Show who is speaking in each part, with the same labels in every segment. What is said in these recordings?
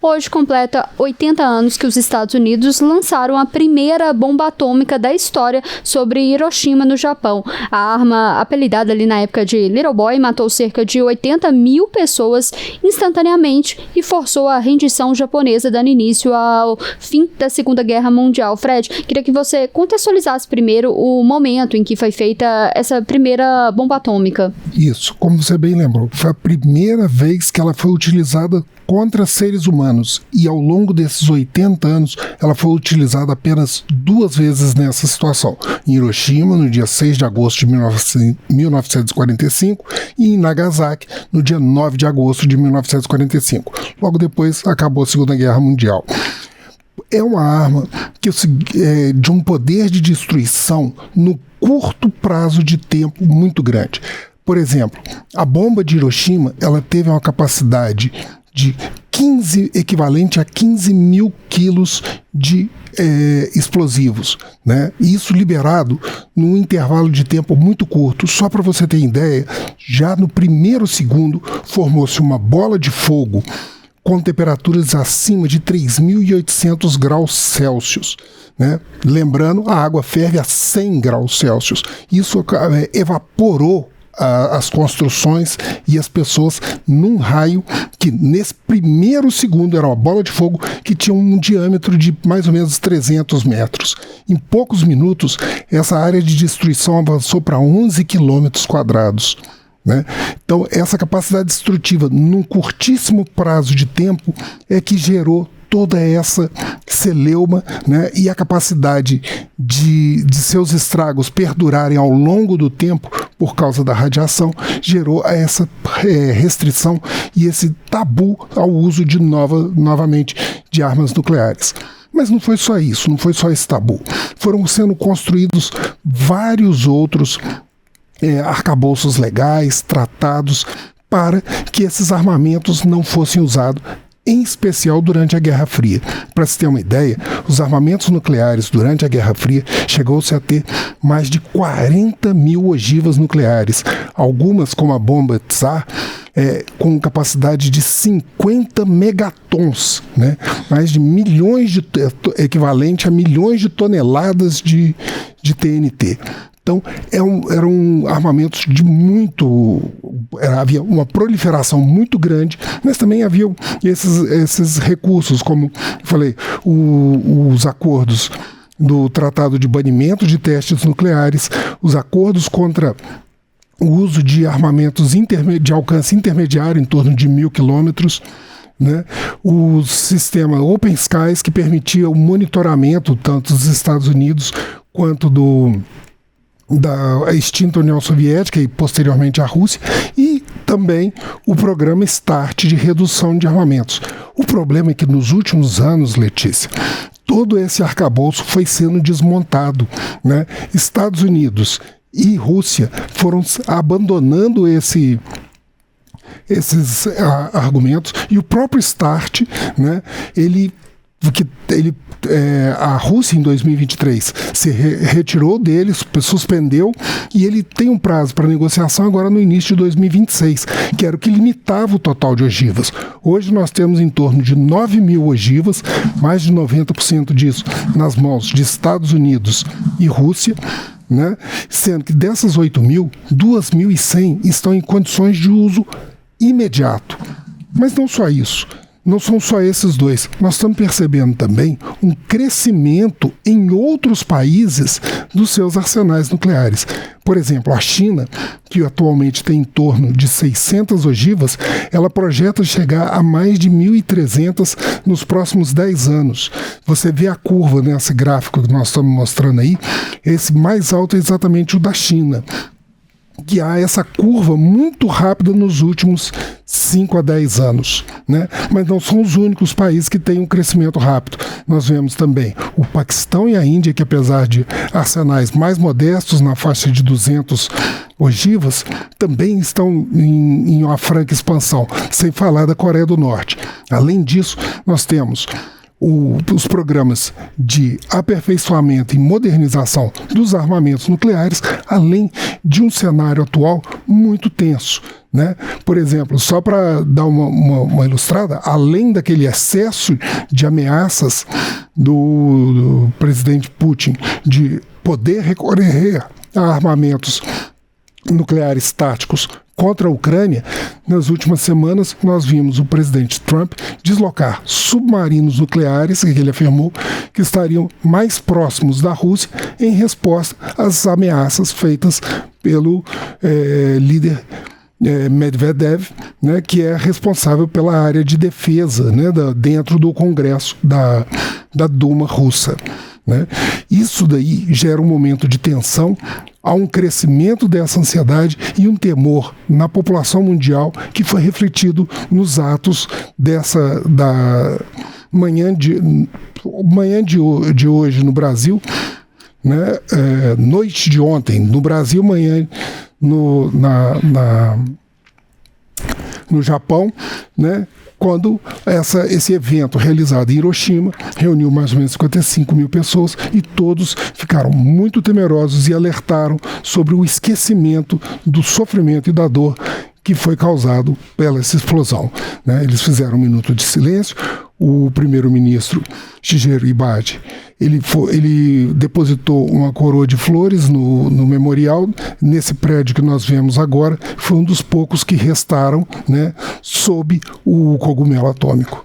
Speaker 1: Hoje completa 80 anos que os Estados Unidos lançaram a primeira bomba atômica da história sobre Hiroshima, no Japão. A arma, apelidada ali na época de Little Boy, matou cerca de 80 mil pessoas instantaneamente e forçou a rendição japonesa, dando início ao fim da Segunda Guerra Mundial. Fred, queria que você contextualizasse primeiro o momento em que foi feita essa primeira bomba atômica.
Speaker 2: Isso, como você bem lembrou, foi a primeira vez que ela foi utilizada contra seres humanos, e ao longo desses 80 anos ela foi utilizada apenas 2 vezes nessa situação, em Hiroshima no dia 6 de agosto de 1945 e em Nagasaki no dia 9 de agosto de 1945. Logo depois acabou a Segunda Guerra Mundial. É uma arma que de um poder de destruição no curto prazo de tempo muito grande. Por exemplo, a bomba de Hiroshima ela teve uma capacidade de equivalente a 15 mil quilos de explosivos, né? Isso liberado num intervalo de tempo muito curto. Só para você ter ideia, já no primeiro segundo formou-se uma bola de fogo com temperaturas acima de 3.800 graus Celsius. Né? Lembrando, a água ferve a 100 graus Celsius. Isso evaporou as construções e as pessoas num raio que nesse primeiro segundo era uma bola de fogo que tinha um diâmetro de mais ou menos 300 metros. Em poucos minutos, essa área de destruição avançou para 11 quilômetros quadrados. Né? Então, essa capacidade destrutiva num curtíssimo prazo de tempo é que gerou toda essa celeuma, né? E a capacidade de seus estragos perdurarem ao longo do tempo por causa da radiação gerou essa restrição e esse tabu ao uso novamente de armas nucleares. Mas não foi só isso, não foi só esse tabu. Foram sendo construídos vários outros arcabouços legais, tratados, para que esses armamentos não fossem usados, em especial durante a Guerra Fria. Para se ter uma ideia, os armamentos nucleares durante a Guerra Fria chegou-se a ter mais de 40 mil ogivas nucleares, algumas como a bomba Tsar, com capacidade de 50 megatons, né? Mais de equivalente a milhões de toneladas de TNT. Então, eram armamentos de havia uma proliferação muito grande, mas também havia esses recursos, como eu falei, os acordos do Tratado de Banimento de Testes Nucleares, os acordos contra o uso de armamentos de alcance intermediário, em torno de 1.000 quilômetros, né? O sistema Open Skies, que permitia o monitoramento tanto dos Estados Unidos quanto da extinta União Soviética e posteriormente a Rússia, e também o programa START de redução de armamentos. O problema é que nos últimos anos, Letícia, todo esse arcabouço foi sendo desmontado, né? Estados Unidos e Rússia foram abandonando esses argumentos, e o próprio START, né, a Rússia em 2023 se retirou dele, suspendeu, e ele tem um prazo para negociação agora no início de 2026, que era o que limitava o total de ogivas. Hoje nós temos em torno de 9 mil ogivas, mais de 90% disso nas mãos de Estados Unidos e Rússia, né? Sendo que dessas 8 mil, 2.100 estão em condições de uso imediato. Mas não só isso. Não são só esses dois. Nós estamos percebendo também um crescimento em outros países dos seus arsenais nucleares. Por exemplo, a China, que atualmente tem em torno de 600 ogivas, ela projeta chegar a mais de 1.300 nos próximos 10 anos. Você vê a curva nesse gráfico que nós estamos mostrando aí, esse mais alto é exatamente o da China, que há essa curva muito rápida nos últimos 5 a 10 anos, né? Mas não são os únicos países que têm um crescimento rápido. Nós vemos também o Paquistão e a Índia, que apesar de arsenais mais modestos, na faixa de 200 ogivas, também estão em uma franca expansão, sem falar da Coreia do Norte. Além disso, nós temos os programas de aperfeiçoamento e modernização dos armamentos nucleares, além de um cenário atual muito tenso, né? Por exemplo, só para dar uma ilustrada, além daquele excesso de ameaças do presidente Putin de poder recorrer a armamentos nucleares táticos contra a Ucrânia, nas últimas semanas nós vimos o presidente Trump deslocar submarinos nucleares, que ele afirmou que estariam mais próximos da Rússia em resposta às ameaças feitas pelo líder Medvedev, né, que é responsável pela área de defesa, né, dentro do Congresso da Duma russa. Né? Isso daí gera um momento de tensão, há um crescimento dessa ansiedade e um temor na população mundial que foi refletido nos atos da manhã de hoje no Brasil, né? Noite de ontem no Brasil, manhã no Japão, né? Quando esse evento realizado em Hiroshima reuniu mais ou menos 55 mil pessoas e todos ficaram muito temerosos e alertaram sobre o esquecimento do sofrimento e da dor que foi causado pela essa explosão. Né? Eles fizeram um minuto de silêncio. O primeiro-ministro Shigeru Ibai, ele depositou uma coroa de flores no memorial, nesse prédio que nós vemos agora, foi um dos poucos que restaram, né, sob o cogumelo atômico.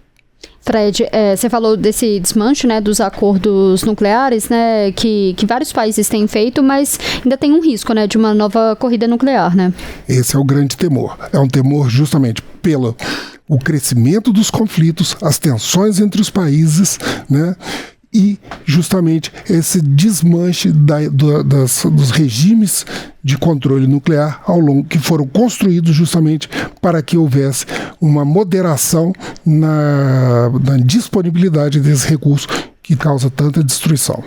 Speaker 1: Fred, você falou desse desmanche, né, dos acordos nucleares, né, que vários países têm feito, mas ainda tem um risco, né, de uma nova corrida nuclear, né?
Speaker 2: Esse é o grande temor. É um temor justamente pelo o crescimento dos conflitos, as tensões entre os países, né, e justamente esse desmanche dos regimes de controle nuclear ao longo que foram construídos justamente para que houvesse uma moderação na disponibilidade desse recurso que causa tanta destruição.